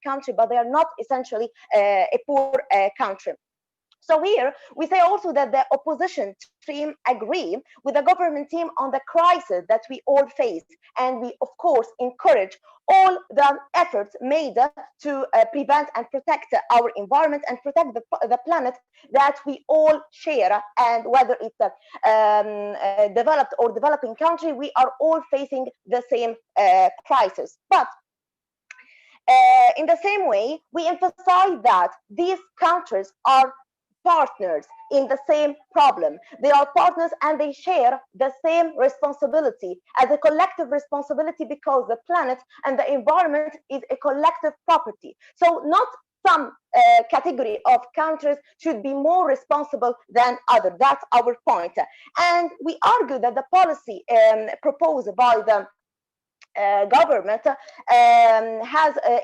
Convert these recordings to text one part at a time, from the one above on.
country, but they are not essentially a poor country. So here we say also that the opposition team agree with the government team on the crisis that we all face, and we of course encourage all the efforts made to prevent and protect our environment and protect the planet that we all share. And whether it's a developed or developing country, we are all facing the same crisis. But in the same way, we emphasize that these countries are partners in the same problem. They are partners and they share the same responsibility as a collective responsibility, because the planet and the environment is a collective property. So not some category of countries should be more responsible than others. That's our point. And we argue that the policy proposed by the government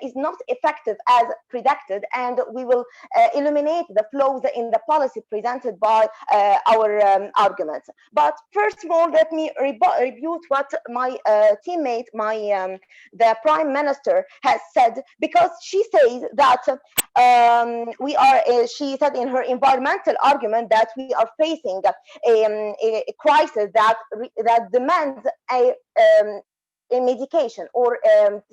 is not effective as predicted, and we will eliminate the flaws in the policy presented by our arguments. But first of all, let me rebut what my teammate, the Prime Minister, has said, because she says that she said in her environmental argument that we are facing a crisis that demands a medication, or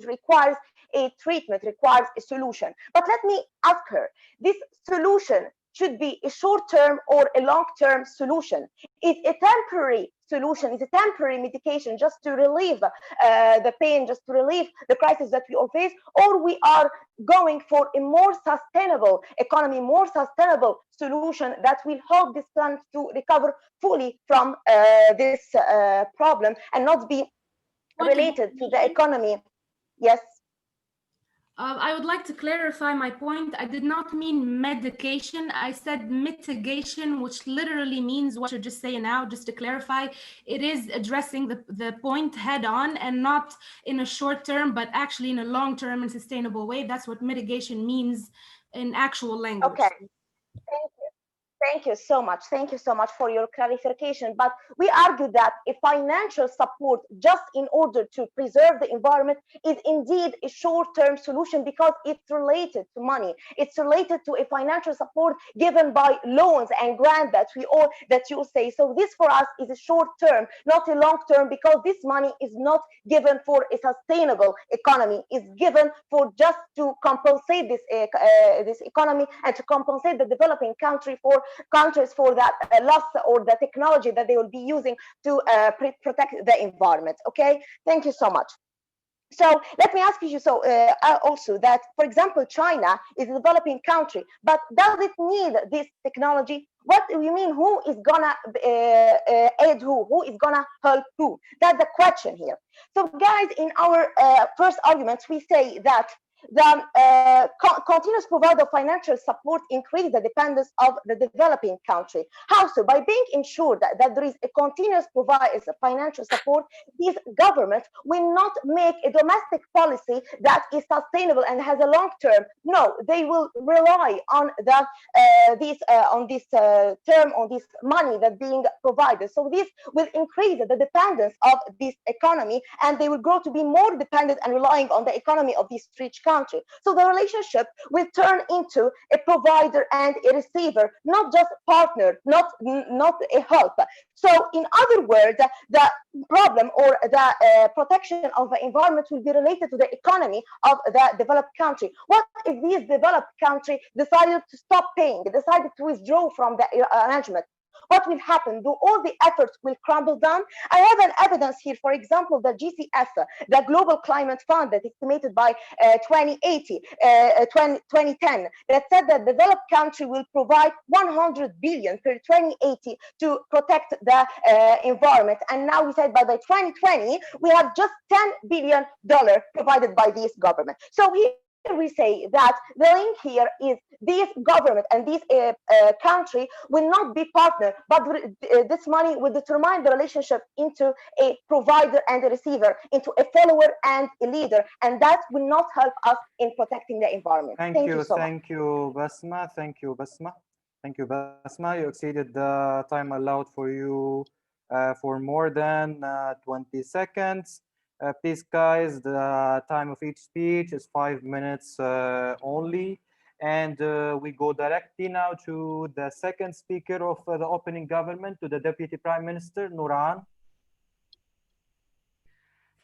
requires a treatment, requires a solution. But let me ask her, this solution should be a short-term or a long-term solution? Is a temporary solution, is a temporary medication just to relieve the pain, just to relieve the crisis that we all face, or we are going for a more sustainable economy, more sustainable solution that will help this planet to recover fully from this problem and not be related to the economy? Yes. I would like to clarify my point. I did not mean medication. I said mitigation, which literally means what you're just saying now. Just to clarify, it is addressing the point head on, and not in a short term, but actually in a long term and sustainable way. That's what mitigation means in actual language. Okay. Thank you. Thank you so much. Thank you so much for your clarification. But we argue that a financial support just in order to preserve the environment is indeed a short-term solution, because it's related to money. It's related to a financial support given by loans and grants that you say. So this for us is a short-term, not a long-term, because this money is not given for a sustainable economy. It's given for just to compensate this economy, and to compensate the developing countries for that loss or the technology that they will be using to protect the environment. Okay, thank you so much. So let me ask you also that, for example, China is a developing country, but does it need this technology? What do you mean? Who is gonna aid who? Who is gonna help who? That's the question here. So guys, in our first arguments, we say that the continuous provider of financial support increase the dependence of the developing country. How so? By being ensured that there is a continuous provider of financial support, these governments will not make a domestic policy that is sustainable and has a long term. No, they will rely on this money that's being provided. So this will increase the dependence of this economy, and they will grow to be more dependent and relying on the economy of this rich country. So the relationship will turn into a provider and a receiver, not just partner, not a help. So in other words, the problem or the protection of the environment will be related to the economy of the developed country. What if these developed country decided to stop paying, decided to withdraw from the arrangement? What will happen? Do all the efforts will crumble down? I have an evidence here, for example, the GCF, the Global Climate Fund, that estimated by 2010, that said that developed country will provide 100 billion per 2080 to protect the environment. And now we said by 2020, we have just $10 billion provided by this government. So here we say that the link here is this government and this country will not be partner, but this money will determine the relationship into a provider and a receiver, into a follower and a leader, and that will not help us in protecting the environment. Thank you so much. Thank you, Basma. Thank you, Basma. Thank you, Basma. You exceeded the time allowed for you for more than 20 seconds. Please, guys, the time of each speech is 5 minutes only. And we go directly now to the second speaker of the opening government, to the Deputy Prime Minister, Nuran.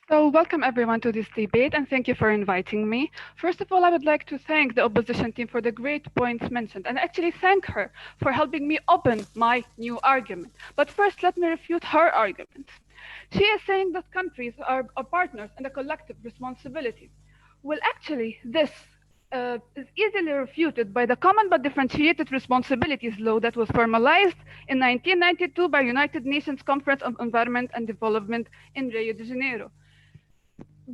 So welcome everyone to this debate and thank you for inviting me. First of all, I would like to thank the opposition team for the great points mentioned and actually thank her for helping me open my new argument. But first, let me refute her argument. She is saying that countries are partners in a collective responsibility. Well, actually, this is easily refuted by the Common but Differentiated Responsibilities Law that was formalized in 1992 by United Nations Conference on Environment and Development in Rio de Janeiro.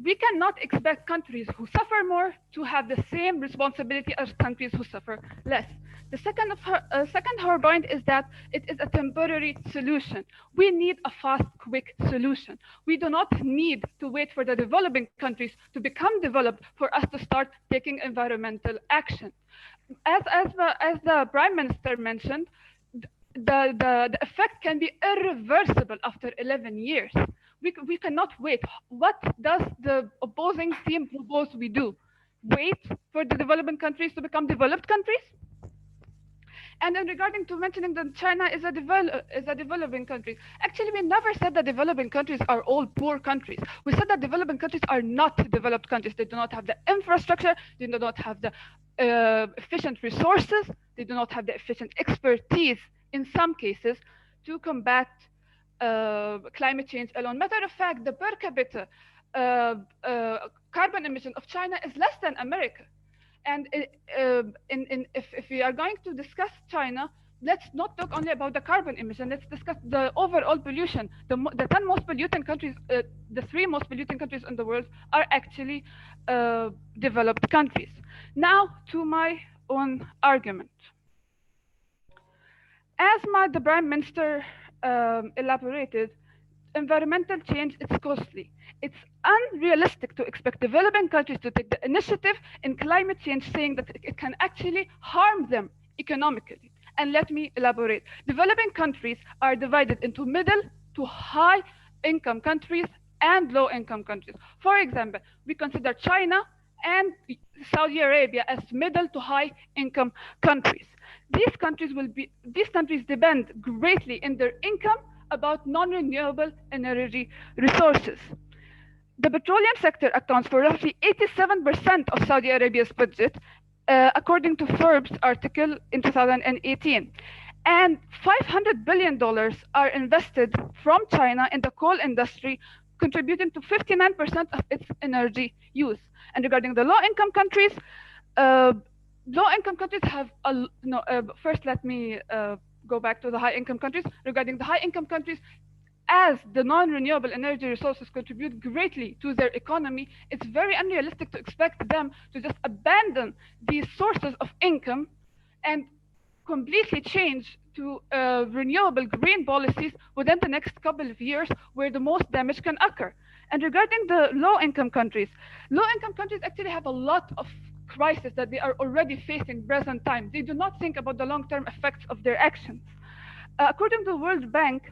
We cannot expect countries who suffer more to have the same responsibility as countries who suffer less. The second her point is that it is a temporary solution. We need a fast, quick solution. We do not need to wait for the developing countries to become developed for us to start taking environmental action. As the Prime Minister mentioned, the effect can be irreversible after 11 years. We cannot wait. What does the opposing team propose we do? Wait for the developing countries to become developed countries? And then regarding to mentioning that China is a developing country, actually we never said that developing countries are all poor countries. We said that developing countries are not developed countries. They do not have the infrastructure, they do not have the efficient resources, they do not have the efficient expertise in some cases to combat climate change alone. Matter of fact, the per capita carbon emission of China is less than America. And if we are going to discuss China, let's not talk only about the carbon emission. Let's discuss the overall pollution. The 10 most polluting countries, the 3 most polluting countries in the world are actually developed countries. Now to my own argument. As the Prime Minister elaborated, environmental change is costly. It's unrealistic to expect developing countries to take the initiative in climate change, saying that it can actually harm them economically. And let me elaborate. Developing countries are divided into middle to high income countries and low income countries. For example, we consider China and Saudi Arabia as middle to high income countries. These countries depend greatly in their income about non-renewable energy resources. The petroleum sector accounts for roughly 87% of Saudi Arabia's budget, according to Forbes article in 2018. And $500 billion are invested from China in the coal industry, contributing to 59% of its energy use. And regarding the low-income countries, low-income countries have first let me go back to the high-income countries. Regarding the high-income countries, as the non-renewable energy resources contribute greatly to their economy, it's very unrealistic to expect them to just abandon these sources of income and completely change to renewable green policies within the next couple of years, where the most damage can occur. And regarding the low-income countries actually have a lot of crisis that they are already facing present time. They do not think about the long-term effects of their actions. According to the World Bank,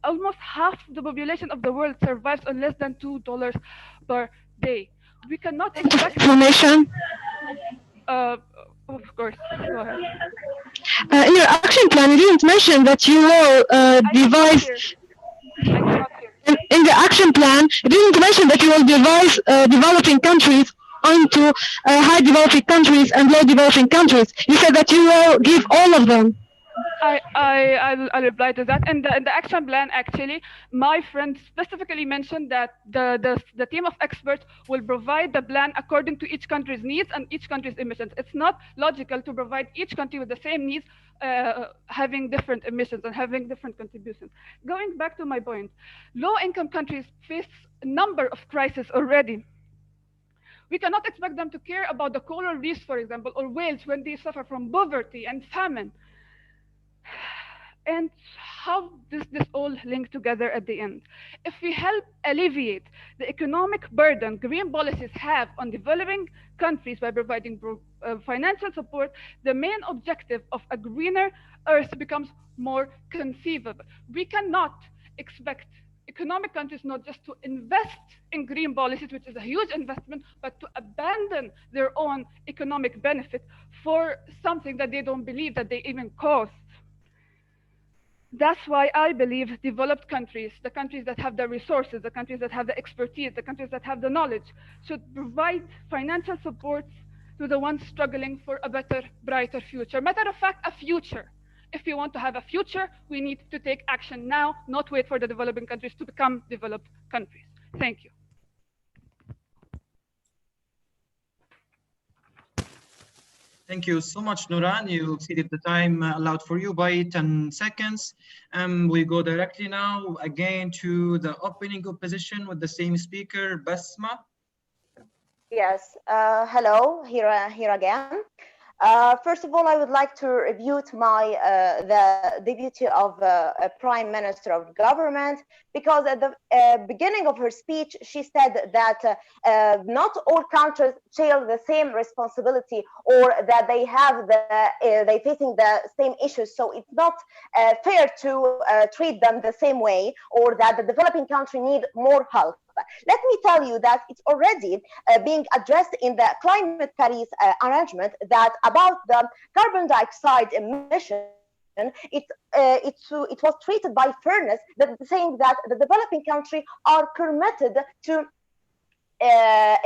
almost half the population of the world survives on less than $2 per day. We cannot expect information. Of course, go ahead. In your action plan, you didn't mention that you will devise. In the action plan, you didn't mention that you will devise developing countries onto high developing countries and low developing countries. You said that you will give all of them. I'll reply to that. And the action plan, actually, my friend specifically mentioned that the team of experts will provide the plan according to each country's needs and each country's emissions. It's not logical to provide each country with the same needs, having different emissions and having different contributions. Going back to my point, low-income countries face a number of crises already. We cannot expect them to care about the coral reefs, for example, or whales when they suffer from poverty and famine. And how does this all link together at the end? If we help alleviate the economic burden green policies have on developing countries by providing financial support, the main objective of a greener Earth becomes more conceivable. We cannot expect economic countries not just to invest in green policies, which is a huge investment, but to abandon their own economic benefit for something that they don't believe that they even cost. That's why I believe developed countries, the countries that have the resources, the countries that have the expertise, the countries that have the knowledge, should provide financial support to the ones struggling for a better, brighter future. Matter of fact, a future. If we want to have a future, we need to take action now, not wait for the developing countries to become developed countries. Thank you. Thank you so much, Nuran. You exceeded the time allowed for you by 10 seconds. We go directly now again to the opening opposition with the same speaker, Basma. Yes, hello, here again. First of all, I would like to rebut the deputy of Prime Minister of Government, because at the beginning of her speech, she said that not all countries share the same responsibility, or that they have they facing the same issues. So it's not fair to treat them the same way, or that the developing country need more help. Let me tell you that it's already being addressed in the Climate Paris arrangement, that about the carbon dioxide emission. It was treated by fairness, that saying that the developing country are permitted to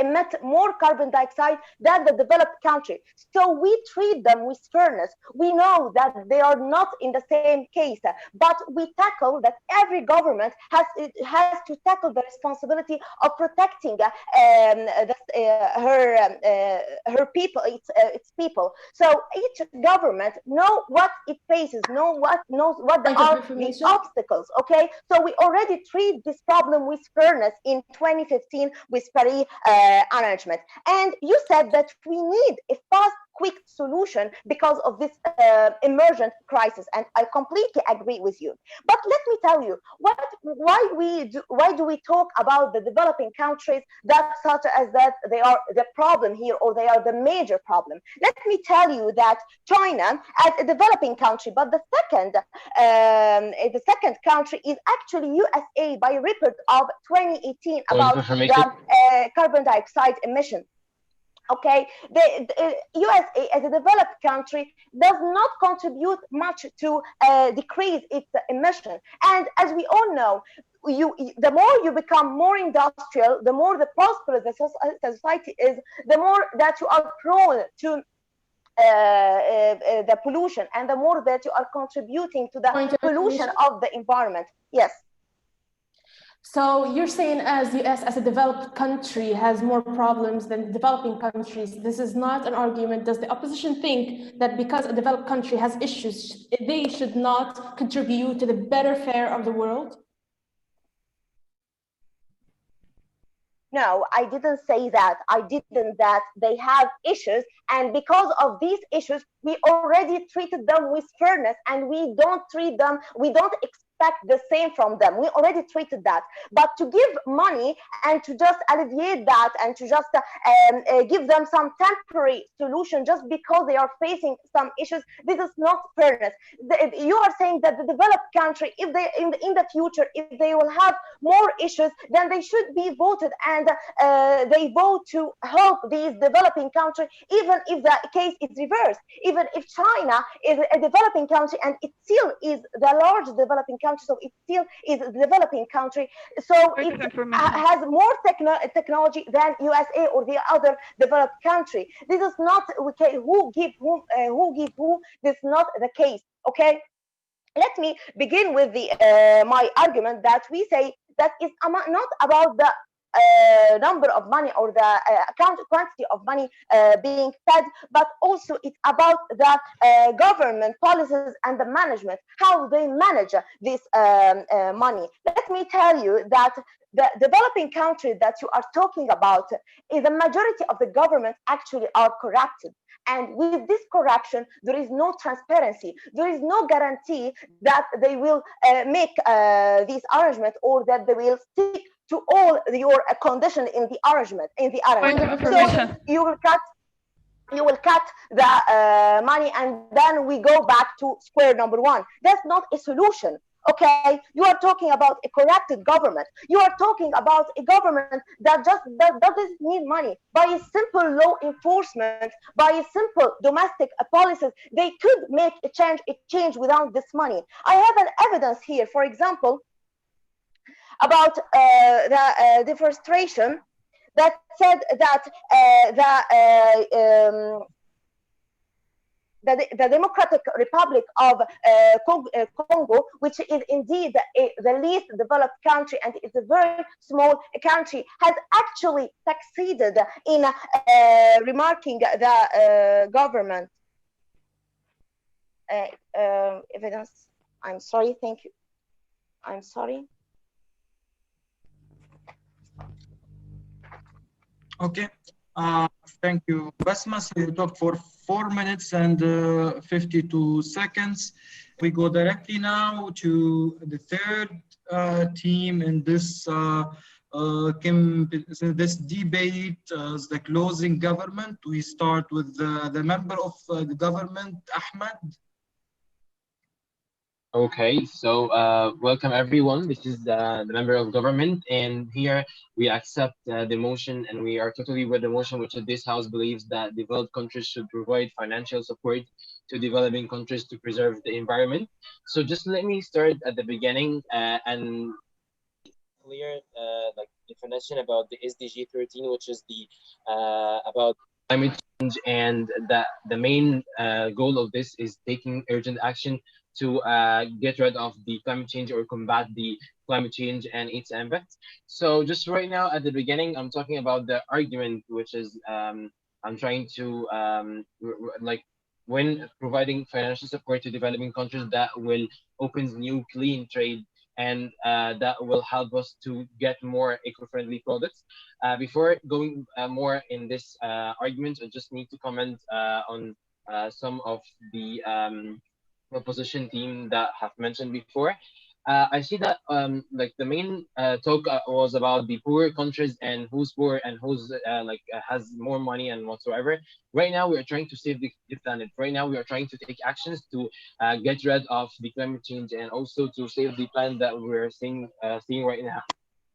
emit more carbon dioxide than the developed country. So we treat them with fairness. We know that they are not in the same case, but we tackle that every government has to tackle the responsibility of protecting her people, its people. So each government know what it faces, knows what the obstacles. Okay, so we already treat this problem with fairness in 2015 with Paris arrangement. And you said that we need a fast, quick solution because of this emergent crisis, and I completely agree with you. But let me tell you, why do we talk about the developing countries that such as that they are the problem here, or they are the major problem? Let me tell you that China as a developing country, but the second country is actually USA by a report of 2018 about the carbon dioxide emission. Okay, the USA as a developed country does not contribute much to decrease its emission. And as we all know, the more you become more industrial, the more the prosperous the society is, the more that you are prone to the pollution, and the more that you are contributing to the pollution of the environment. Yes. So you're saying as US as a developed country has more problems than developing countries. This is not an argument. Does the opposition think that because a developed country has issues, they should not contribute to the better fare of the world? No, I didn't say that. I didn't that they have issues, and because of these issues, we already treated them with fairness, and we don't expect the same from them. We already treated that. But to give money and to just alleviate that, and to just give them some temporary solution just because they are facing some issues, this is not fairness. You are saying that the developed country, if they in the future, if they will have more issues, then they should be voted, and they vote to help these developing countries, even if the case is reversed. Even if China is a developing country, and it still is the large developing country, so it still is a developing country, so it has more technology than USA or the other developed country. This is not okay. Who give who? This is not the case. Okay, let me begin with the my argument that we say that it's not about the number of money or the quantity of money being fed, but also it's about the government policies and the management, how they manage this money. Let me tell you that the developing countries that you are talking about, is the majority of the government actually are corrupted. And with this corruption, there is no transparency. There is no guarantee that they will make this arrangement, or that they will stick to all your conditions in the arrangement. So you will cut the money, and then we go back to square number one. That's not a solution. Okay, you are talking about a corrupted government. You are talking about a government that doesn't need money. By a simple law enforcement, by a simple domestic policies, they could make a change without this money. I have an evidence here, for example, about the deforestation that said that the Democratic Republic of Congo, which is indeed the least developed country and it's a very small country, has actually succeeded in remarking the government. Evidence. I'm sorry. Thank you. I'm sorry. Okay. Thank you, Basma. So you talked for 4 minutes and 52 seconds. We go directly now to the third team in this this debate, the closing government. We start with the member of the government, Ahmed. Okay, so welcome everyone. This is the member of government, and here we accept the motion, and we are totally with the motion, which this House believes that developed countries should provide financial support to developing countries to preserve the environment. So just let me start at the beginning and clear like definition about the SDG 13, which is the about climate change, and that the main goal of this is taking urgent action to get rid of the climate change or combat the climate change and its impact. So just right now at the beginning, I'm talking about the argument, which is I'm trying to like when providing financial support to developing countries that will opens new clean trade and that will help us to get more eco-friendly products. Before going more in this argument, I just need to comment on some of the opposition team that have mentioned before. I see that like the main talk was about the poor countries and who's poor and who's has more money and whatsoever. Right now we are trying to save the planet. Right now we are trying to take actions to get rid of the climate change and also to save the planet that we're seeing right now.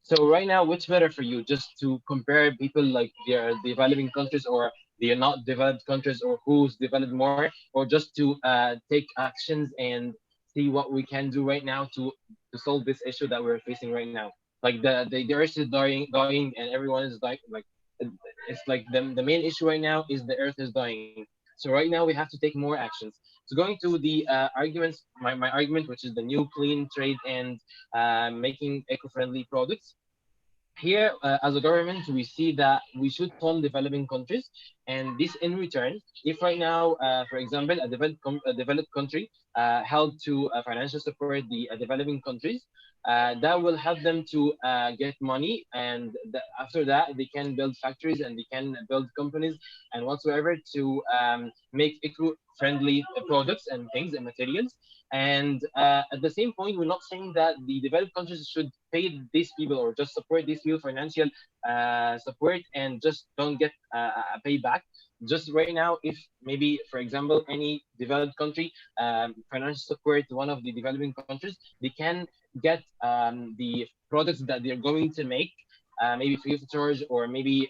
So right now, what's better for you? Just to compare people like they're developing countries or they're not developed countries, or who's developed more, or just to take actions and see what we can do right now to solve this issue that we're facing right now. Like the earth is dying, and everyone is like it's like the main issue right now is the earth is dying. So right now we have to take more actions. So going to the arguments, my argument, which is the new clean trade and making eco-friendly products. Here, as a government, we see that we should fund developing countries, and this in return, if right now, for example, a developed country help to financial support the developing countries, that will help them to get money, and after that, they can build factories and they can build companies and whatsoever to make eco-friendly products and things and materials. And at the same point, we're not saying that the developed countries should pay these people or just support these people financial support and just don't get a payback. Just right now, if maybe, for example, any developed country financial support one of the developing countries, they can get the products that they're going to make maybe free of charge or maybe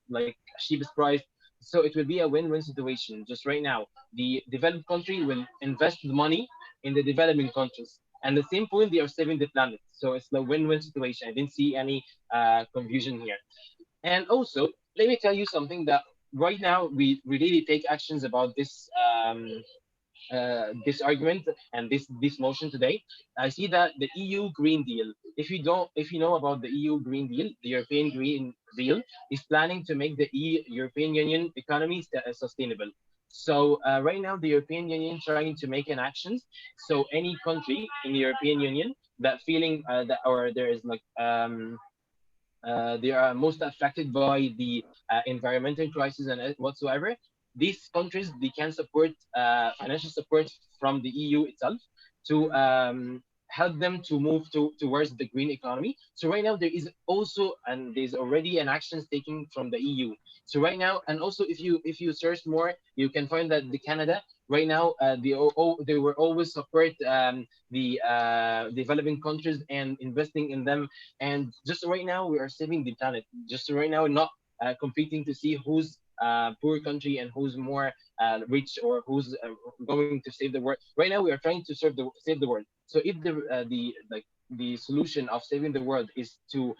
like cheapest price. So it will be a win-win situation. Just right now, the developed country will invest the money in the developing countries. And at the same point, they are saving the planet. So it's a win-win situation. I didn't see any confusion here. And also, let me tell you something that right now we really take actions about this argument and this motion today. I see that the EU Green Deal. If you know about the EU Green Deal, the European Green Deal is planning to make the European Union economy sustainable. So right now, the European Union trying to make an actions. So any country in the European Union that feeling that or there is like they are most affected by the environmental crisis and whatsoever. These countries they can support financial support from the EU itself to help them to move towards the green economy. So right now there is also, and there's already an actions taken from the EU. So right now, and also if you search more, you can find that the Canada right now, they were always support the developing countries and investing in them. And just right now we are saving the planet. Just right now, not competing to see who's poor country and who's more rich, or who's going to save the world. Right now we are trying to save the world. So if the solution of saving the world is to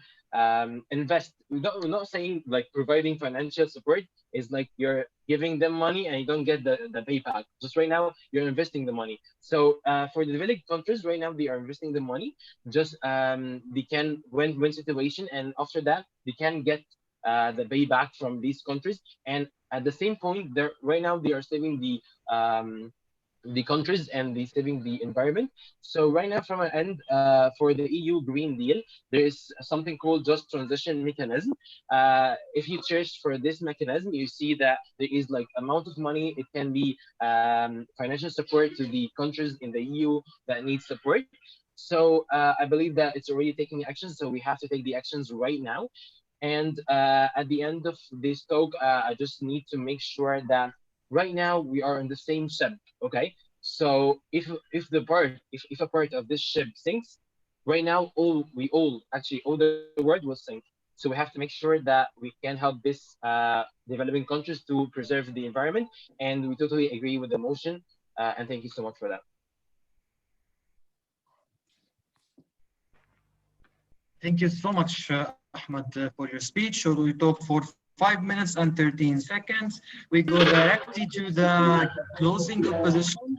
invest, we're not saying like providing financial support is like you're giving them money and you don't get the payback. Just right now you're investing the money. So for the developed countries right now, they are investing the money. Just they can win situation, and after that they can get the payback from these countries. And at the same point, they're right now they are saving the countries, and they saving the environment. So right now, from an end, for the EU Green Deal, there is something called just transition mechanism. If you search for this mechanism, you see that there is like amount of money. It can be financial support to the countries in the EU that need support. So I believe that it's already taking action. So we have to take the actions right now. And at the end of this talk, I just need to make sure that right now we are in the same ship. Okay, so if a part of this ship sinks, right now all the world will sink. So we have to make sure that we can help this developing countries to preserve the environment. And we totally agree with the motion. And thank you so much for that. Thank you so much, Ahmed, for your speech. So we talked for 5 minutes and 13 seconds. We go directly to the closing opposition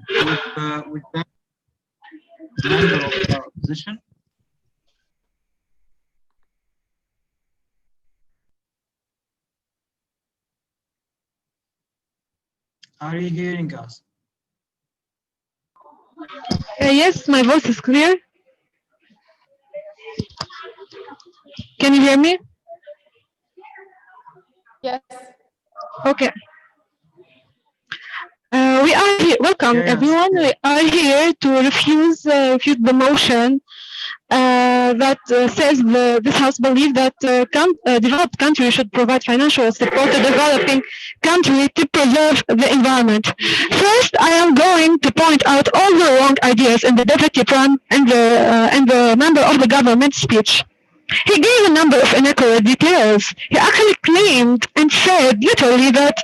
with the member of the opposition. Are you hearing us? Yes, my voice is clear. Can you hear me? Yes. Okay. We are here. Welcome, Yes. everyone. We are here to refuse the motion that says this House believes that developed countries should provide financial support to developing countries to preserve the environment. First, I am going to point out all the wrong ideas in the Deputy Prime and the member of the government speech. He gave a number of inaccurate details. He actually claimed and said literally that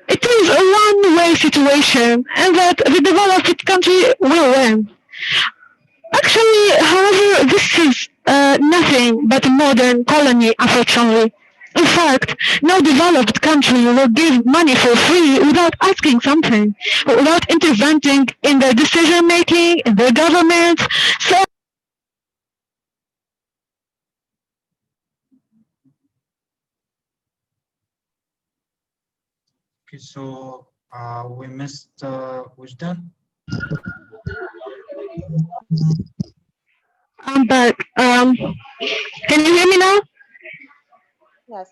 it is a one-way situation and that the developed country will win. Actually, however, this is nothing but a modern colony, unfortunately. In fact, no developed country will give money for free without asking something, without intervening in their decision-making, in their government. So Okay, so we missed Wujdan. I'm back. Can you hear me now? Yes.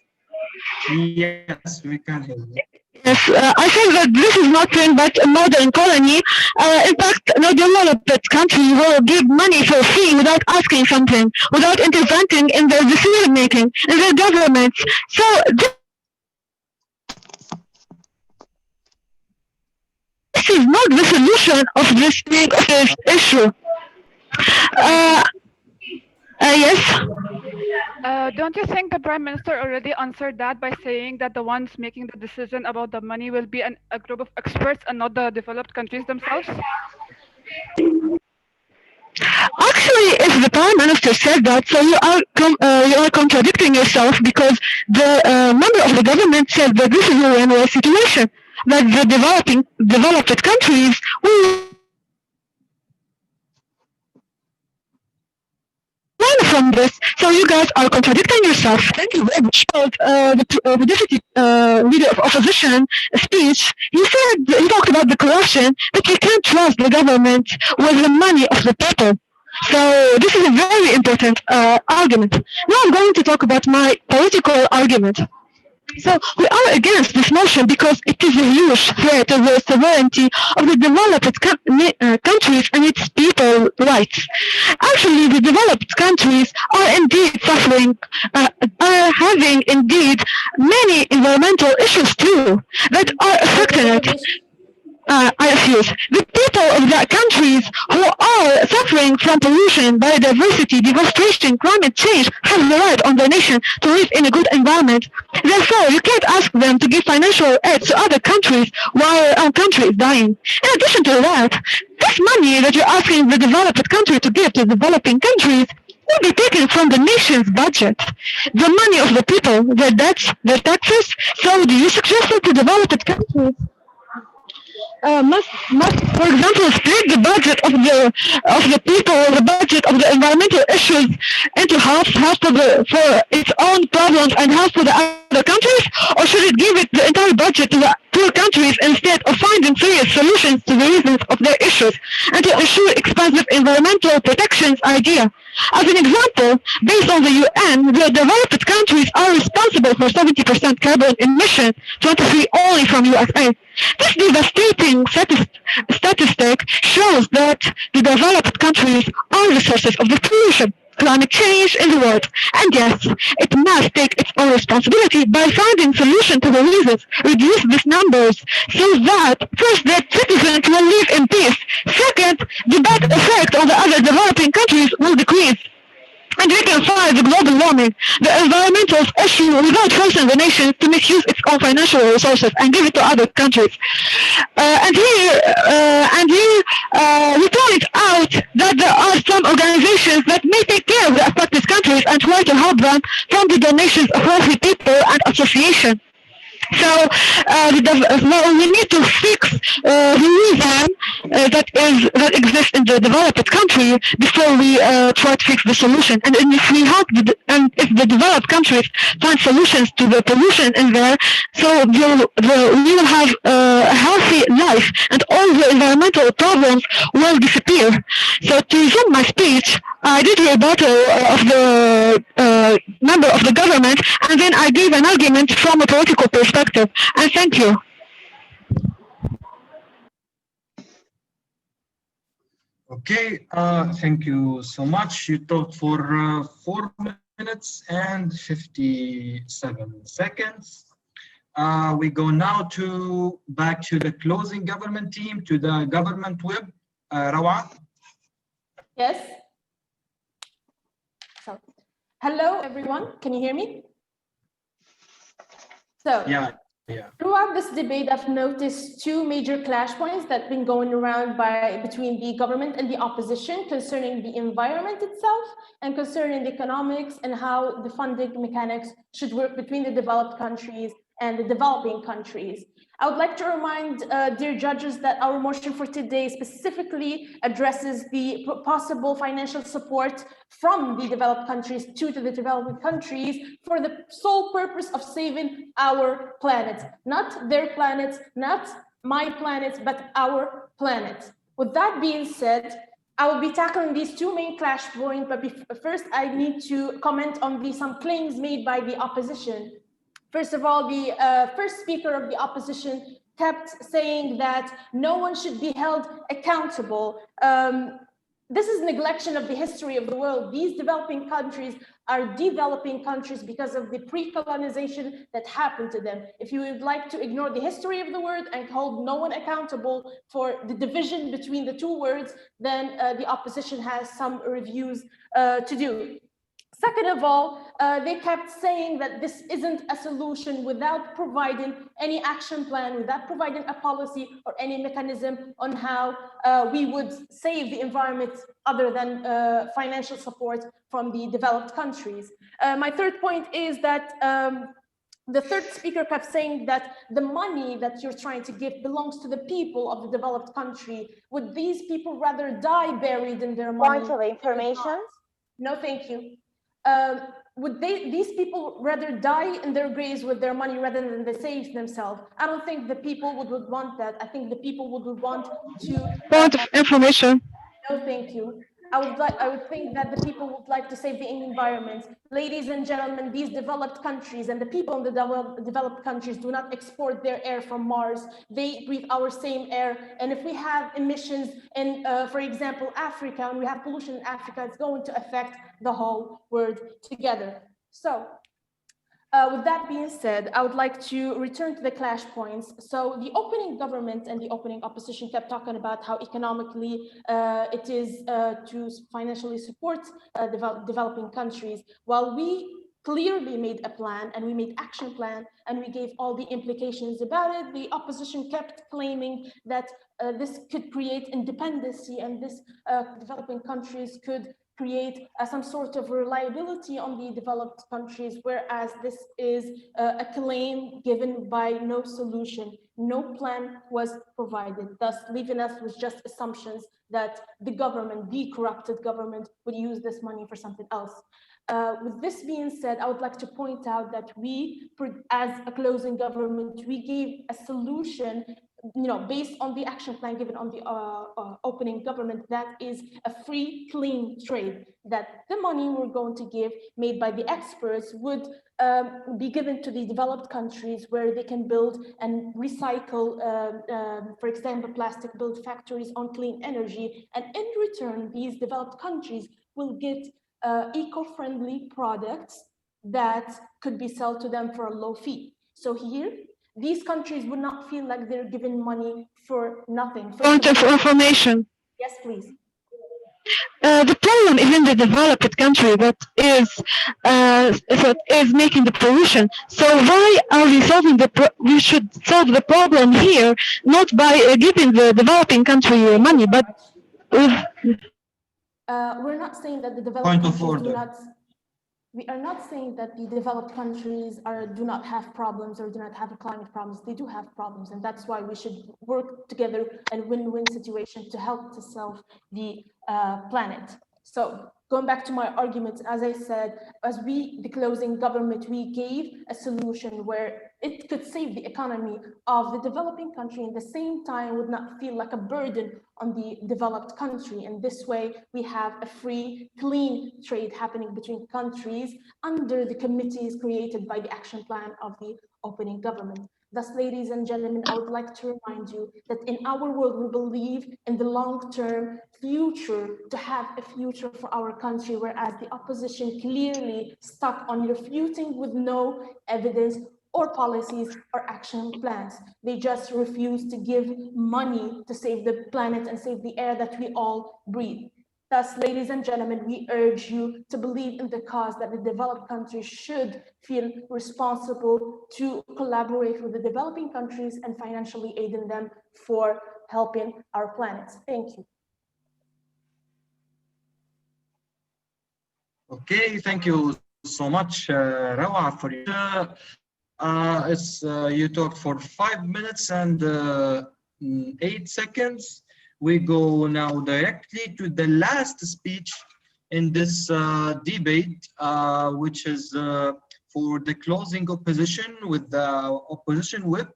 Yes, we can hear you. Yes, I think that this is nothing but a modern colony. In fact, no developed country will give money for free without asking something, without intervening in their decision making, in their governments. So this is not the solution of this issue. Yes. Don't you think the Prime Minister already answered that by saying that the ones making the decision about the money will be a group of experts and not the developed countries themselves? Actually, if the Prime Minister said that, so you are contradicting yourself, because the member of the government said that this is a win-win situation, that the developed countries will learn from this. So you guys are contradicting yourself. Thank you very much. The deputy leader of opposition speech, he talked about the corruption, that you can't trust the government with the money of the people. So this is a very important argument. Now I'm going to talk about my political argument. So we are against this motion because it is a huge threat to the sovereignty of the developed countries and its people rights. Actually, the developed countries are indeed suffering, are having indeed many environmental issues too that are affecting it. I refuse. The people of the countries who are suffering from pollution, biodiversity, devastation, climate change have the right on their nation to live in a good environment. Therefore, you can't ask them to give financial aid to other countries while your own country is dying. In addition to that, this money that you're asking the developed country to give to developing countries will be taken from the nation's budget, the money of the people, their debts, their taxes. So do you suggest that the developed countries must, for example, split the budget of the people, the budget of the environmental issues into half for its own problems and half for the other countries, or should it give it the entire budget to the poor countries instead of finding serious solutions to the reasons of their issues and to ensure expansive environmental protections idea? As an example, based on the UN, the developed countries are responsible for 70% carbon emission, 23 only from USA. This devastating statistic shows that the developed countries are the sources of the pollution, climate change in the world. And yes, it must take its own responsibility by finding solutions to the reasons, reduce these numbers, so that first that citizens will live in peace. Second, the bad effect on the other developing countries will decrease. And we can fight the global warming, the environmental issue, without forcing the nation to misuse its own financial resources and give it to other countries. And here we point out that there are some organizations that may take care of the affected countries and try to help them from the donations of wealthy people and associations. So we need to fix the reason that exists in the developed country before we try to fix the solution. And if we help if the developed countries find solutions to the pollution in there, so we will have a healthy life and all the environmental problems will disappear. So to resume my speech, I did a rebuttal of the member of the government, and then I gave an argument from a political perspective. And thank you. Okay, thank you so much. You talked for 4 minutes and 57 seconds. We go now back to the closing government team, to the government web. Rawa? Yes. So, hello, everyone. Can you hear me? So, Yeah. Throughout this debate, I've noticed two major clash points that have been going around between the government and the opposition concerning the environment itself and concerning the economics and how the funding mechanics should work between the developed countries and the developing countries. I would like to remind dear judges that our motion for today specifically addresses the possible financial support from the developed countries to the developing countries for the sole purpose of saving our planet, not their planets, not my planet, but our planet. With that being said, I will be tackling these two main clash points, but first I need to comment on some claims made by the opposition. First of all, the first speaker of the opposition kept saying that no one should be held accountable. This is neglection of the history of the world. These developing countries are developing countries because of the pre-colonization that happened to them. If you would like to ignore the history of the word and hold no one accountable for the division between the two words, then the opposition has some reviews to do. Second of all, they kept saying that this isn't a solution without providing any action plan, without providing a policy or any mechanism on how we would save the environment other than financial support from the developed countries. My third point is that the third speaker kept saying that the money that you're trying to give belongs to the people of the developed country. Would these people rather die buried in their money? Point of information? No, thank you. Would these people rather die in their graves with their money rather than they save themselves? I don't think the people would want that. I think the people would want to... Point of information. No, thank you. I would think that the people would like to save the environment. Ladies and gentlemen, these developed countries and the people in the developed countries do not export their air from Mars. They breathe our same air. And if we have emissions in, for example, Africa, and we have pollution in Africa, it's going to affect the whole world together. So with that being said, I would like to return to the clash points. So the opening government and the opening opposition kept talking about how economically it is to financially support developing countries, while we clearly made a plan and we made action plan and we gave all the implications about it. The opposition kept claiming that this could create independency and this developing countries could create some sort of reliability on the developed countries, whereas this is a claim given by no solution. No plan was provided, thus leaving us with just assumptions that the government, the corrupted government, would use this money for something else. With this being said, I would like to point out that we, as a closing government, we gave a solution, based on the action plan given on the opening government, that is a free, clean trade, that the money we're going to give, made by the experts, would be given to the developed countries where they can build and recycle, for example, plastic build factories on clean energy. And in return, these developed countries will get eco-friendly products that could be sold to them for a low fee. So here, these countries would not feel like they're given money for nothing. Point of information. Yes, please. The problem is in the developed country that is making the pollution. So why are we solving we should solve the problem here, not by giving the developing country money, but we're not saying that the developed Point of countries do order. not. We are not saying that the developed countries do not have problems or do not have climate problems. They do have problems, and that's why we should work together in a win-win situation to help to solve the planet. So going back to my argument, as I said, as the closing government, we gave a solution where it could save the economy of the developing country, and at the same time would not feel like a burden on the developed country. And this way, we have a free, clean trade happening between countries under the committees created by the action plan of the opening government. Thus, ladies and gentlemen, I would like to remind you that in our world, we believe in the long-term future, to have a future for our country, whereas the opposition clearly stuck on refuting with no evidence or policies or action plans. They just refuse to give money to save the planet and save the air that we all breathe. Thus, ladies and gentlemen, we urge you to believe in the cause that the developed countries should feel responsible to collaborate with the developing countries and financially aiding them for helping our planet. Thank you. Okay, thank you so much, Rawa, for you talked for 5 minutes and 8 seconds. We go now directly to the last speech in this debate, which is for the closing opposition with the opposition whip,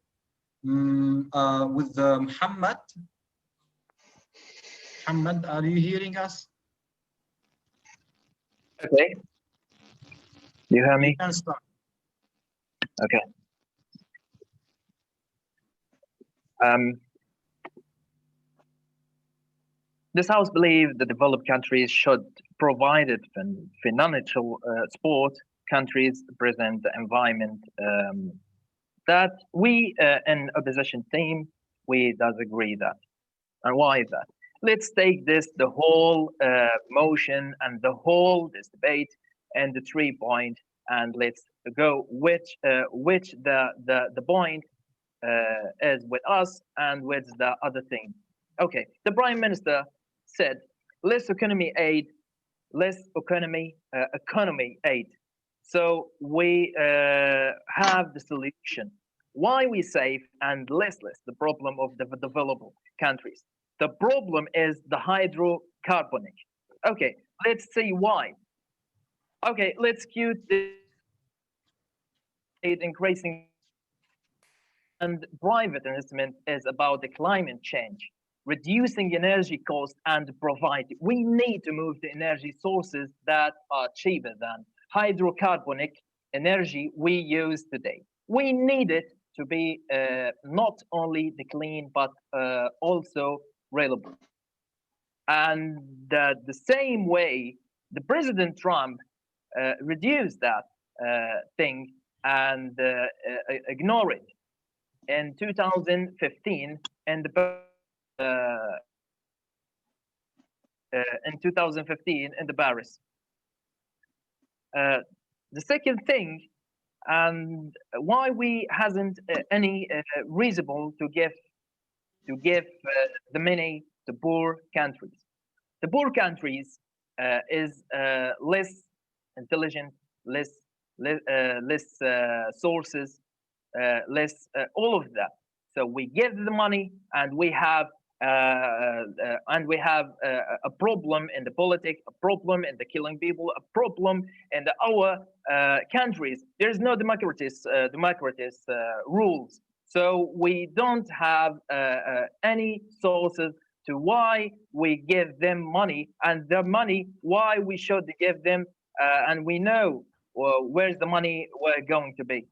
with Muhammad. Muhammad, are you hearing us? Okay. You hear me? You can start. Okay. This House believes the developed countries should provide financial support countries present the environment that we in opposition team, we disagree that. And why is that? Let's take the whole motion and this debate and the 3 points, and let's go which the point is with us and with the other thing. Okay, the Prime Minister said less economy aid. So we have the solution. Why we save and less the problem of the developed countries. The problem is the hydrocarbonic. Okay, let's see why. Okay, let's cute it increasing, and private investment is about the climate change. reducing energy costs and providing. We need to move to energy sources that are cheaper than hydrocarbonic energy we use today. We need it to be not only the clean, but also reliable. And the same way, the President Trump reduced that thing and ignored it. In 2015, in 2015 in the Paris. The second thing, and why we hasn't any reasonable to give the money to poor countries. The poor countries is less intelligent, less sources, less all of that. So we give the money, and we have a problem in the politics, a problem in the killing people, a problem in our countries. There's no democratic rules. So we don't have any sources to why we give them money, and the money why we should give them, and we know where's the money going to be.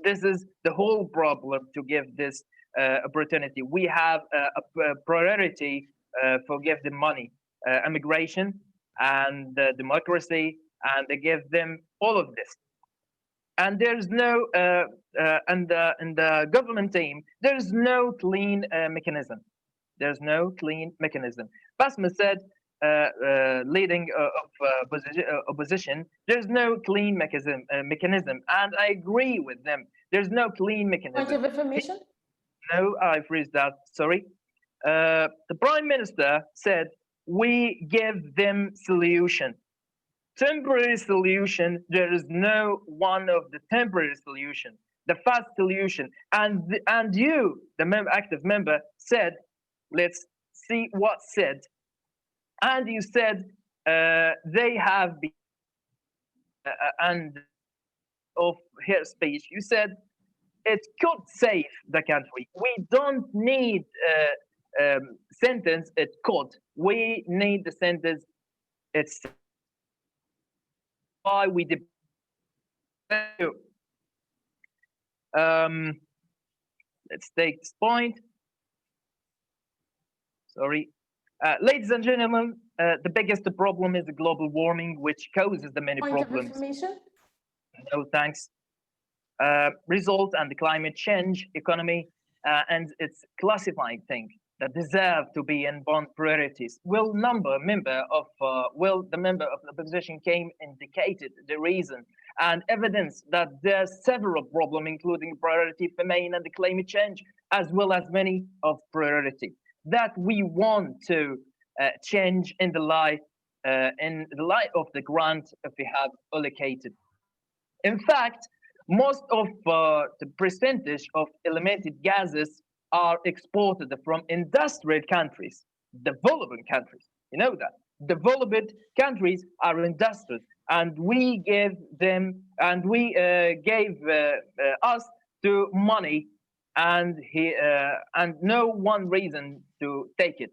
This is the whole problem to give this opportunity. We have a priority for give them money, immigration and democracy, and they give them all of this. And there's no, in the government team, there's no clean mechanism. There's no clean mechanism. Basma said, leading of opposition, there's no clean mechanism, and I agree with them. There's no clean mechanism. Point of information? No, I phrased that, sorry. The Prime Minister said, we give them solution. Temporary solution, there is no one of the temporary solution, the fast solution. And you, the active member, said, let's see what said. And you said they have been, and of her speech, you said it could save the country. We don't need sentence, it could. We need the sentence, it's why we did. Let's take this point. Sorry. Ladies and gentlemen, the biggest problem is the global warming, which causes the many Point problems. of information? No, thanks. Result and the climate change economy, and its classified thing that deserve to be in bond priorities. The member of the opposition came indicated the reason and evidence that there's several problems, including priority famine and the climate change, as well as many of priority that we want to change in the light of the grant that we have allocated. In fact, most of the percentage of eliminated gases are exported from industrial countries, developing countries. You know that. Developed countries are industrial, and we gave them, and we gave us to money, and no one reason to take it.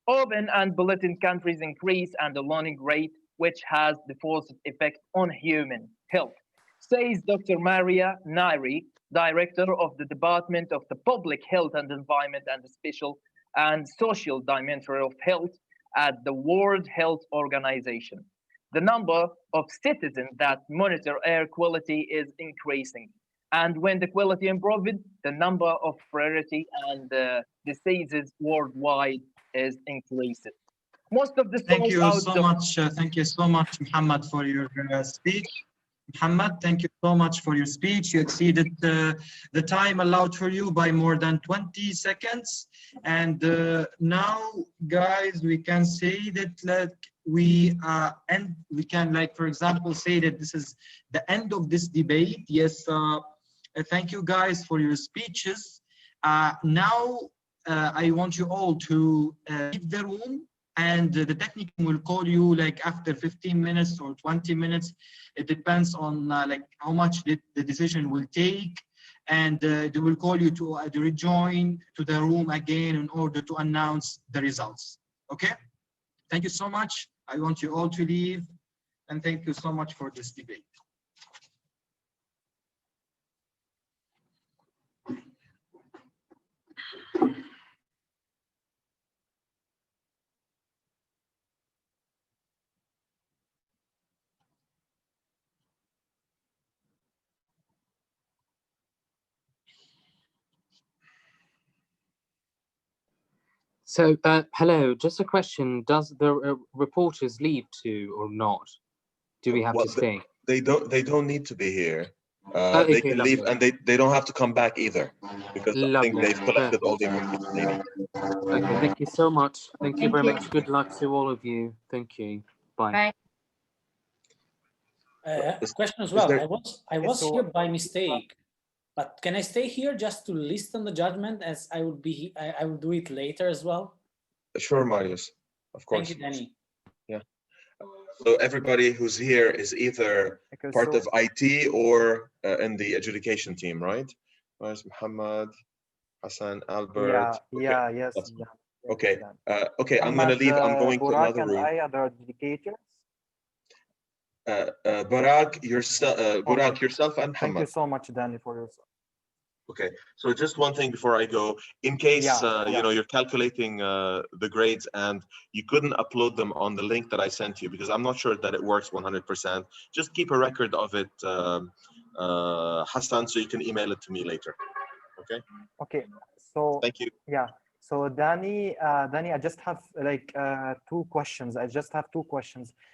Open and pollutant countries increase and the learning rate, which has the positive effect on human health, says Dr. Maria Nairi, Director of the Department of the Public Health and Environment and the Special and Social Dimension of Health at the World Health Organization. The number of citizens that monitor air quality is increasing. And when the quality improves, the number of priority and diseases worldwide is increasing. Most of the thank you so much, Muhammad, for your speech. Muhammad, thank you so much for your speech. You exceeded the time allowed for you by more than 20 seconds. And now, guys, we can say that we can, like, for example, say that this is the end of this debate. Yes, thank you guys for your speeches. Now, I want you all to leave the room, and the technician will call you like after 15 minutes or 20 minutes. It depends on like how much the decision will take. and they will call you to rejoin to the room again in order to announce the results. Okay? Thank you so much. I want you all to leave, and thank you so much for this debate. So, hello, just a question. Does the reporters leave too or not? Do we have to stay? They don't need to be here. Okay, they can leave, lovely. and they don't have to come back either, because I think Lovely. they've collected all the information they need. Okay, thank you so much. Thank you Thank very you. much. Good luck to all of you. Thank you. Bye. Bye. Question as well. there- I was here by mistake, but can I stay here just to listen the judgment, as I will be I will do it later as well? Sure, Marius. Of course. Thank you, Danny. Yeah. So everybody who's here is either Okay, part so- of IT or in the adjudication team, right? Where's Muhammad, Hassan, Albert? Yes. That's- Yeah, Okay. yeah. Okay, I'm gonna leave. I'm going to Burak another and room. I are the adjudicators. Burak, yourself, and Thank you Muhammad. so much, Danny, for your. Okay, so just one thing before I go, in case Yeah. you're calculating the grades and you couldn't upload them on the link that I sent you, because I'm not sure that it works 100%. Just keep a record of it, Hassan, so you can email it to me later. Okay. Okay. So thank you. Yeah. So Danny, I just have two questions.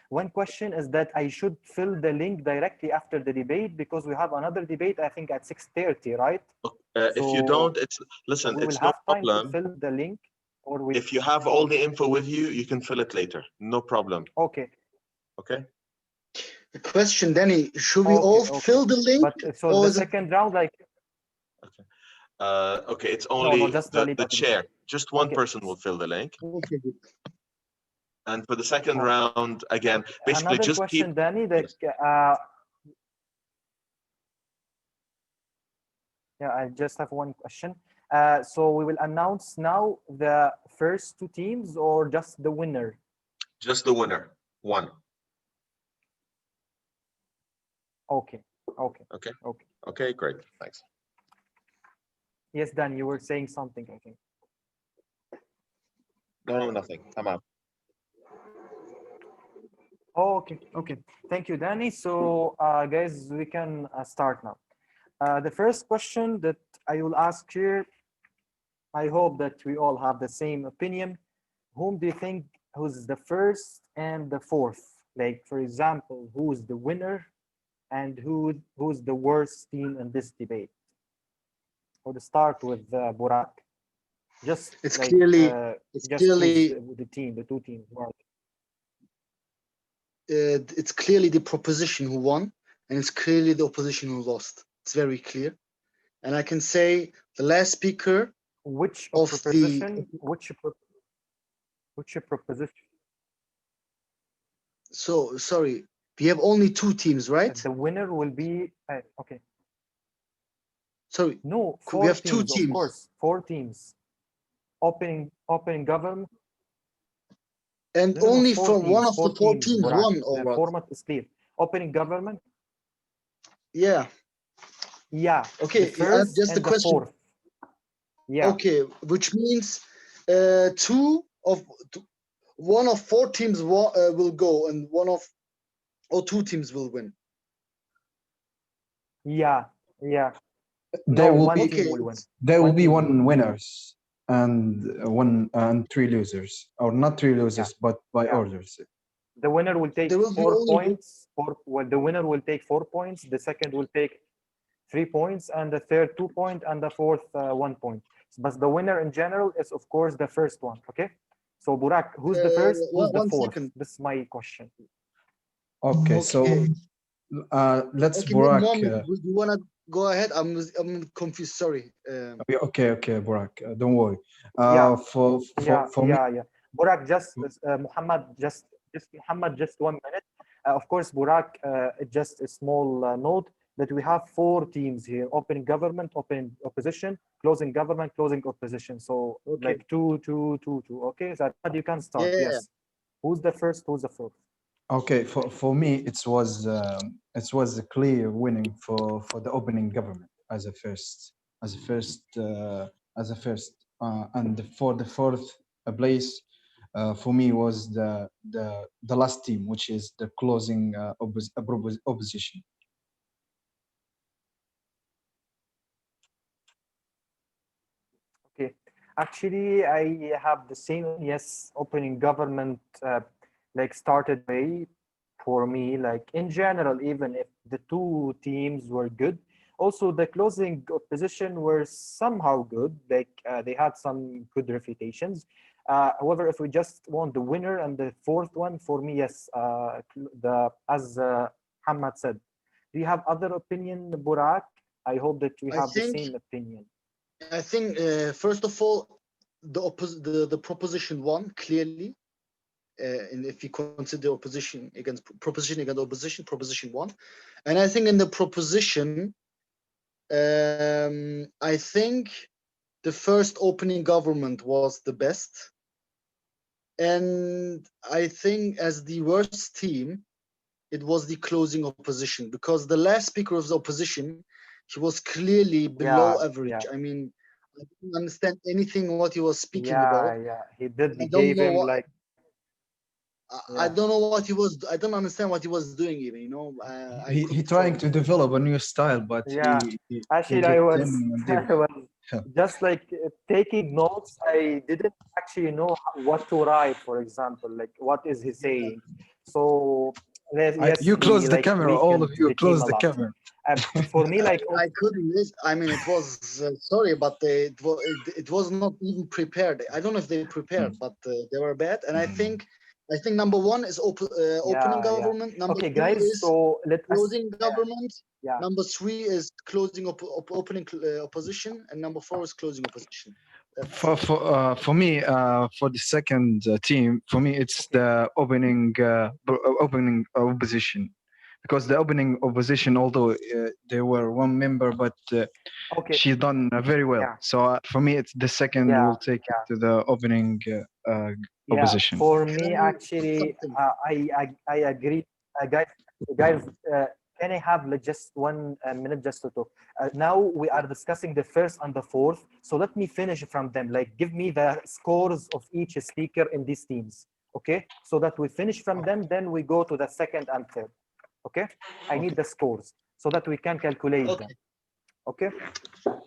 One question is that I should fill the link directly after the debate, because we have another debate, I think at 6:30, right? If you don't, listen, we will it's no have time problem. to fill the link, or we. If you have all the info with you, you can fill it later. No problem. Okay. Okay. The question, Danny, should we all fill the link? But so the second round, okay, it's only just the chair. Just one person will fill the link. Okay, good. And for the second round, again, basically Another just question, keep. Danny, I just have one question. So we will announce now the first two teams, or just the winner? Just the winner. One. Okay. Okay, great. Thanks. Yes, Dan, you were saying something, I think. No, nothing. I'm out. Oh, okay. Thank you, Danny. So, guys, we can start now. The first question that I will ask here, I hope that we all have the same opinion. Whom do you think who's the first and the fourth? Like, for example, who's the winner and who's the worst team in this debate? Or to start with Burak. It's clearly the team, the two teams. It's clearly the proposition who won, and it's clearly the opposition who lost. It's very clear. And I can say the last speaker which proposition? So sorry, we have only two teams, right? The winner will be okay. Sorry, no, we have two teams. Of course, 4 teams. Opening government. And only from one of the 4 teams won. The format is clear. Opening government. Yeah. Okay, just the question. 4th. Yeah. Okay, which means one of 4 teams will go, and or 2 teams will win. Yeah. There will be one winners and 3 losers, or not 3 losers, but by orders. The winner will take 4 points. The winner will take 4 points. The second will take 3 points, and the third 2 points, and the fourth 1 point. But the winner in general is, of course, the first one. Okay. So Burak, who's the first? Who's the fourth? Second. This is my question. Okay. So let's Burak. You wanna go ahead? I'm confused. Sorry. Okay, Burak. Don't worry. For me. Burak, Muhammad, just 1 minute. Of course, Burak, just a small note. that we have 4 teams here: opening government, opening opposition, closing government, closing opposition. So Okay. like 2, 2, 2, 2. Okay, so you can start. Yeah. Yes. Who's the first? Who's the fourth? Okay, for me, it was a clear winning for the opening government as a first, and for the fourth place, for me was the last team, which is the closing opposition. Okay, actually, I have the same. Yes, opening government like started way for me. Like in general, even if the 2 teams were good, also the closing opposition were somehow good. Like they had some good reputations. However, if we just want the winner and the fourth one, for me, yes, as Hamad said. Do you have other opinion, Burak? I hope that we I have the think same opinion. I think first of all, the proposition 1 clearly, and if you consider opposition against opposition, proposition 1, and I think in the proposition, I think the first opening government was the best, and I think as the worst team, it was the closing opposition, because the last speaker of the opposition, he was clearly below average. I mean, I didn't understand anything what he was speaking about. Yeah, he did. He I don't gave know him what like I don't know what he was. I don't understand what he was doing even. You know, I He couldn't trying follow. to develop a new style, but yeah. he Actually, get I was in and I was just like taking notes. I didn't actually know what to write. For example, like what is he saying? So yes, you close he the like camera, all of weakened you the team close a the lot. camera. For me, like I couldn't listen. I mean, it was sorry, but it was not even prepared. I don't know if they prepared, but they were bad. And I think number 1 is opening government. Number Okay, 2 guys. is So let us. closing government. Yeah. Number 3 is closing opening opposition, and number 4 is closing opposition. For me, for the second team, for me it's the opening opposition, because the opening opposition, although there were 1 member, but she done very well. Yeah. So for me, it's the second will take it to the opening opposition. For me, actually, I agree. Guys, can I have like just 1 minute just to talk? Now we are discussing the first and the fourth. So let me finish from them. Like, give me the scores of each speaker in these teams. Okay, so that we finish from them, then we go to the second and third. Okay, I need the scores so that we can calculate them. Okay. Can you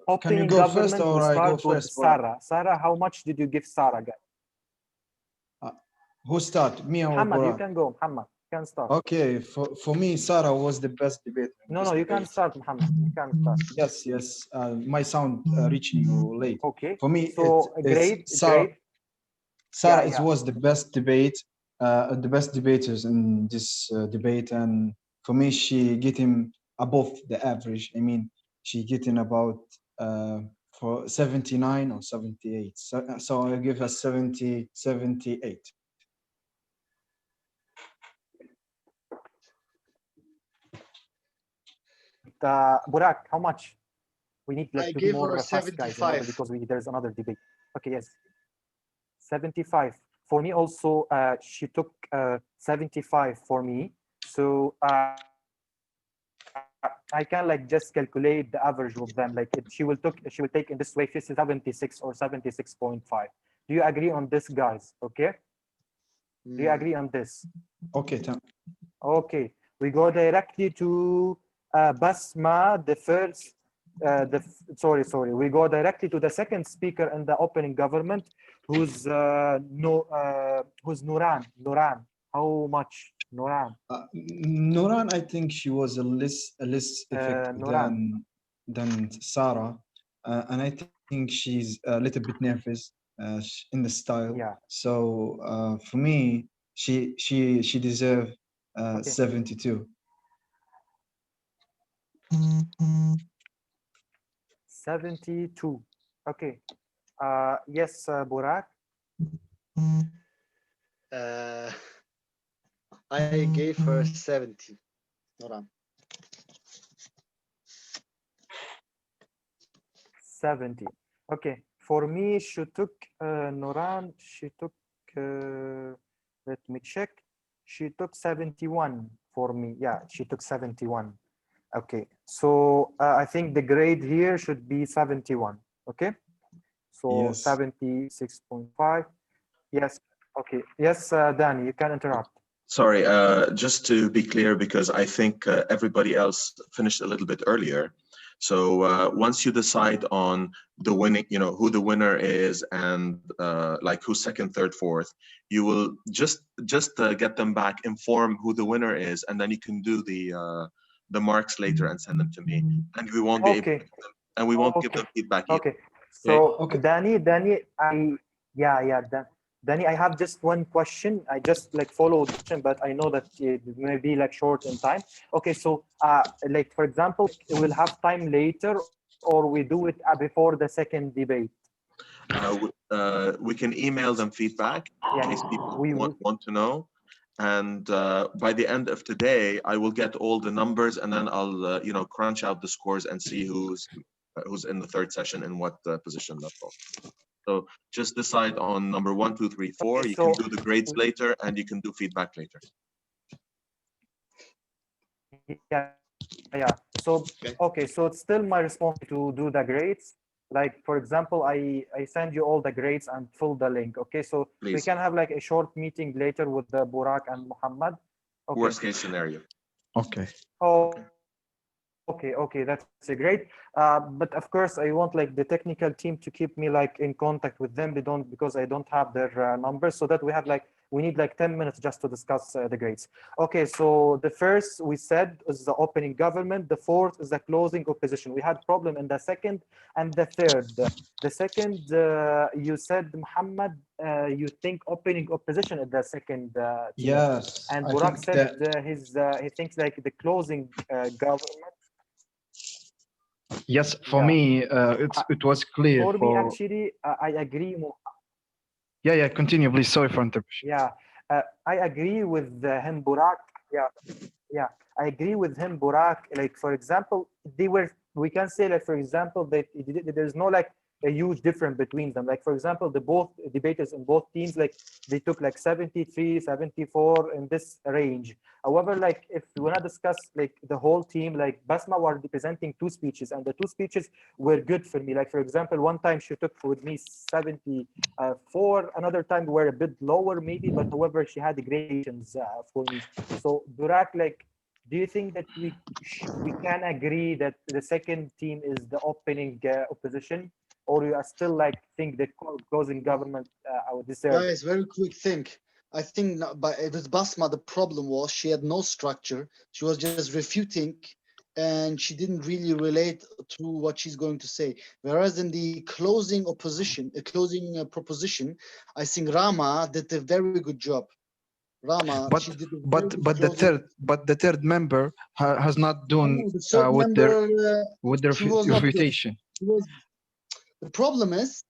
Opening go first government, or we I go start with first? Burak? Sarah. Sarah, how much did you give Sarah, guys? Who start? Me or Muhammad, you Burak? can go. Muhammad, you can start. Okay, for me, Sarah was the best debate. No, you can start, Muhammad. You can start. Yes. My sound reaching you late. Okay. For me, So great. Sarah was the best debate, the best debaters in this debate, and for me, she getting above the average. I mean, she getting about for 79 or 78. So I give her 70, 78. Burak, how much? We need I to be gave more her fast, guys, 75. because there's another debate. Okay, yes. 75. For me also, she took 75 for me. So I can like just calculate the average of them. Like she will take in this way 76 or 76.5. Do you agree on this, guys? Okay. Do you agree on this? Okay, Tom. Okay, we go directly to Basma, the first. Sorry. We go directly to the second speaker in the opening government, who's Nuran. Nuran, how much? Nuran. Nuran, I think she was a less effective than Sarah, and I think she's a little bit nervous in the style. Yeah. So for me, she deserves 72. 72. Okay. Yes, Burak. I gave her 70. Nuran. 70. Okay, for me, she took Nuran, she took, let me check. She took 71 for me. Yeah, she took 71. Okay, so I think the grade here should be 71. Okay, so Yes. 76.5. Yes, okay. Yes, Danny, you can interrupt. Sorry, just to be clear, because I think everybody else finished a little bit earlier. So once you decide on the winning, you know, who the winner is and like who's second, third, fourth, you will just get them back, inform who the winner is, and then you can do the marks later and send them to me, and we won't be able to give them, and we won't give them feedback either. Okay. So Danny, Danny, I have just one question. I just like followed the question, but I know that it may be like short in time. Okay, so like for example, we'll have time later, or we do it before the second debate. We can email them feedback in case people want to know. And by the end of today, I will get all the numbers, and then I'll you know, crunch out the scores and see who's in the third session in what position. That's all. So just decide on number 1, 2, 3, 4. You can do the grades later, and you can do feedback later. Yeah. So okay, so it's still my responsibility to do the grades. Like for example, I send you all the grades and fill the link. Okay, so we Please. can have like a short meeting later with the Burak and Muhammad. Okay. Worst case scenario. Okay. Oh, okay, that's great. But of course, I want like the technical team to keep me like in contact with them. They don't, because I don't have their numbers, so that we have like, we need like 10 minutes just to discuss the grades. Okay, so the first we said is the opening government. The fourth is the closing opposition. We had problem in the second and the third. The second, you said, Muhammad, you think opening opposition at the second. Yes. And I Burak think said that he thinks like the closing government. yes, for me, it was clear. For me, actually, I agree. Yeah, continue, please. Sorry for interruption. Yeah, I agree with him, Burak. Yeah, I agree with him, Burak. Like, for example, we can say, like, for example, that there's no like a huge difference between them. Like, for example, the both debaters in both teams, like, they took like 73, 74 in this range. However, like, if we want to discuss like the whole team, like Basma was representing 2 speeches, and the 2 speeches were good for me. Like, for example, one time she took with me 74, another time we were a bit lower maybe, but however, she had the gradations for me. So Burak, like, do you think that we can agree that the second team is the opening opposition, or you are still like think the closing government would deserve? Guys, very quick thing. I think with Basma, the problem was she had no structure. She was just refuting, and she didn't really relate to what she's going to say. Whereas in the closing proposition, I think Rama did a very good job. Rama, but the third member has not done with their refutation. The problem is,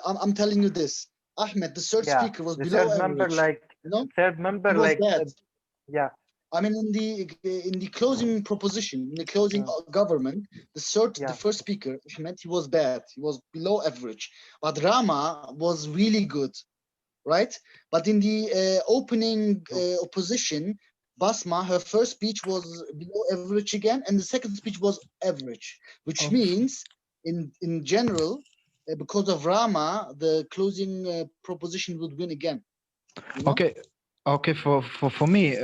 I'm telling you this, Ahmed, the third speaker was the below third member, average. like, you know, third member, he was like, bad. Yeah. I mean, in the closing proposition, in the closing government, the first speaker, Ahmed, he was bad. He was below average. But Rama was really good, right? But in the opening opposition, Basma, her first speech was below average again, and the second speech was average, which means, in general, because of Rama, the closing proposition would win again. You know? Okay. For me,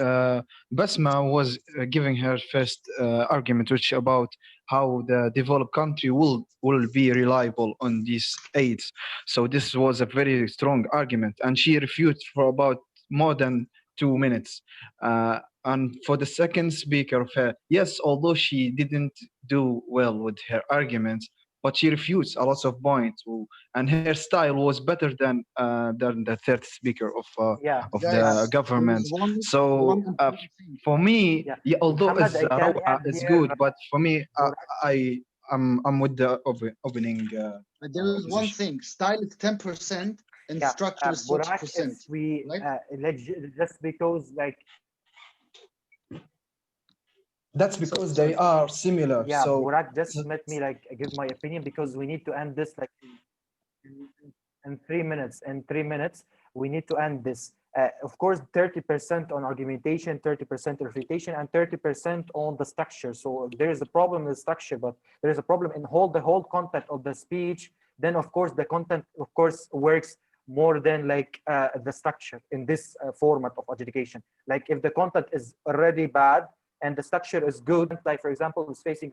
Basma was giving her first argument, which about how the developed country will be reliable on these aids. So this was a very strong argument, and she refuted for about more than 2 minutes. And for the second speaker of her, yes, although she didn't do well with her arguments, but she refutes a lot of points, and her style was better than the third speaker of the government. So for me, although Rawa is good, but for me, I'm with the opening. There is one thing: style is 10% and structure is 30%. Like, just because like. That's because they are similar. Yeah, So Burak, just let me like give my opinion because we need to end this like in 3 minutes. In 3 minutes, we need to end this. Of course, 30% on argumentation, 30% refutation, and 30% on the structure. So there is a problem in the structure, but there is a problem in the whole content of the speech. Then, of course, the content, of course, works more than like the structure in this format of adjudication. Like if the content is already bad and the structure is good, like for example, is facing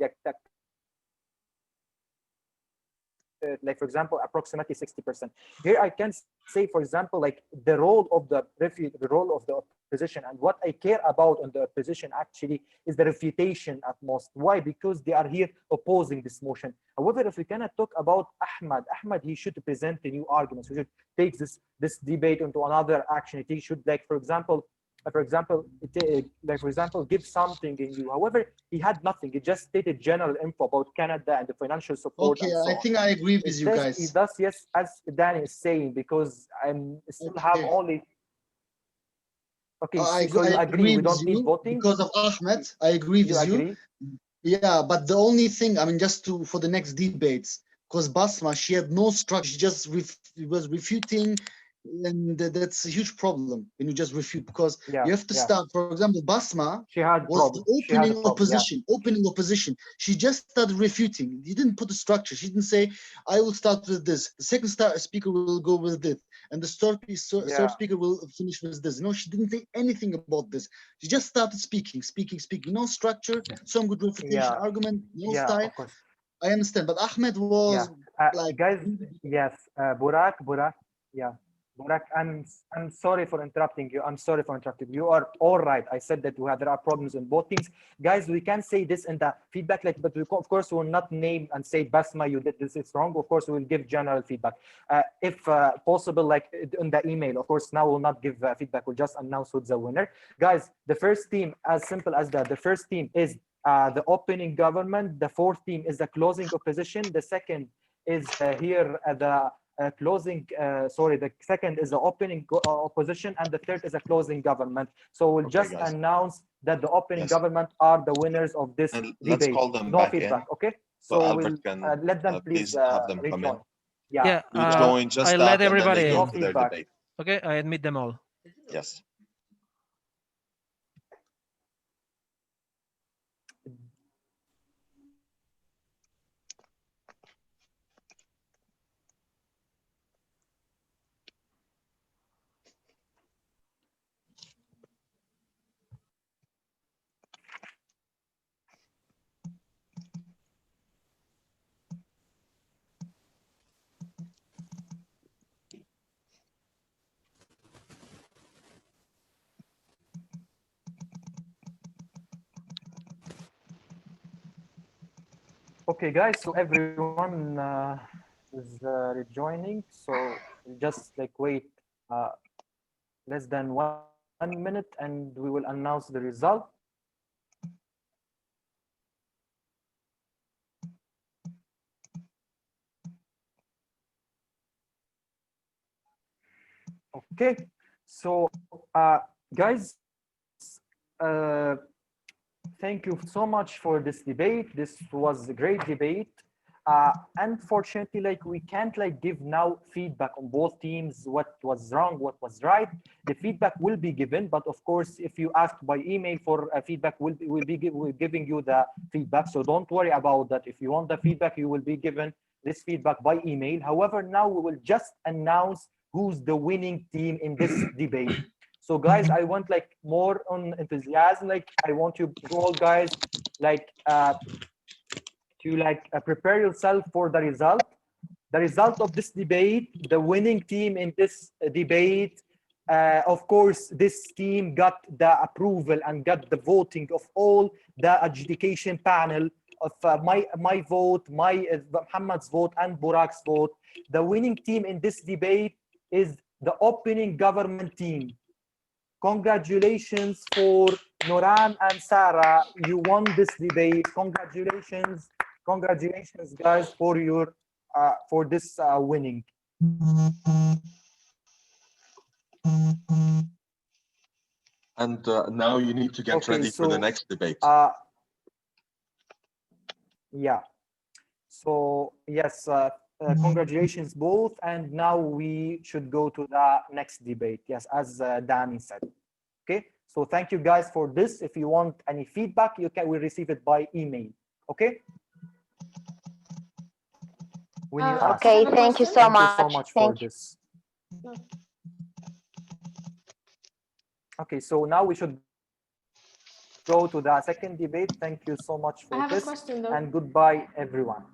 like for example, approximately 60%. Here I can say, for example, like the role of the opposition, and what I care about in the opposition actually is the refutation at most. Why? Because they are here opposing this motion. However, if we cannot talk about Ahmed, he should present the new arguments. We should take this debate into another action. He should, like for example, give something in you. However, he had nothing. He just stated general info about Canada and the financial support. Okay, and so I think I agree with you guys. He does, yes, as Danny is saying, because I'm still have only. Okay, so you agree we don't need voting because of Ahmed. I agree with you. Yeah, but the only thing, I mean, just for the next debates, because Basma, she had no structure. She just was refuting. And that's a huge problem when you just refute, because you have to start. For example, Basma was the opening opposition. She just started refuting. He didn't put a structure. She didn't say, I will start with this. The second speaker will go with this. And the third speaker will finish with this. No, she didn't say anything about this. She just started speaking. No structure, some good refutation argument, no style. I understand. But Ahmed was like... Guys, yes, Burak, yeah. Burak, I'm sorry for interrupting you. You are all right. I said that there are problems in both teams. Guys, we can say this in the feedback, but we, of course, will not name and say, Basma, you did this, it's wrong. Of course, we will give general feedback. If possible, like in the email, of course, now we'll not give feedback. We'll just announce who's the winner. Guys, the first team, as simple as that, the first team is the opening government. The fourth team is the closing opposition. The second is the second is the opening opposition, and the third is a closing government. So we'll just announce that the opening government are the winners of this debate. Let's call them no back feedback, in. okay? So we'll let them please have them come in. Yeah, join just I let everybody go in. to their debate. Okay, I admit them all. Yes. Okay, guys, so everyone is rejoining. So just like wait less than 1 minute and we will announce the result. Okay, so guys, thank you so much for this debate. This was a great debate. Unfortunately, like we can't like give now feedback on both teams, what was wrong, what was right. The feedback will be given, but of course, if you ask by email for feedback, we'll be giving you the feedback. So don't worry about that. If you want the feedback, you will be given this feedback by email. However, now we will just announce who's the winning team in this debate. So guys, I want like more on enthusiasm. Like I want you all guys like to like prepare yourself for the result. The result of this debate, the winning team in this debate, of course, this team got the approval and got the voting of all the adjudication panel of my vote, Muhammad's vote, and Burak's vote. The winning team in this debate is the opening government team. Congratulations for Nuran and Sarah. You won this debate. Congratulations, guys, for your for this winning. And now you need to get ready for the next debate. Yeah. So yes, congratulations both. And now we should go to the next debate. Yes, as Danny said. Okay. So thank you guys for this. If you want any feedback, we receive it by email. Okay. When you ask. Okay. Thank you so much. Thank you so much for this. Okay. So now we should go to the second debate. Thank you so much for I have a this. question, though. And goodbye, everyone.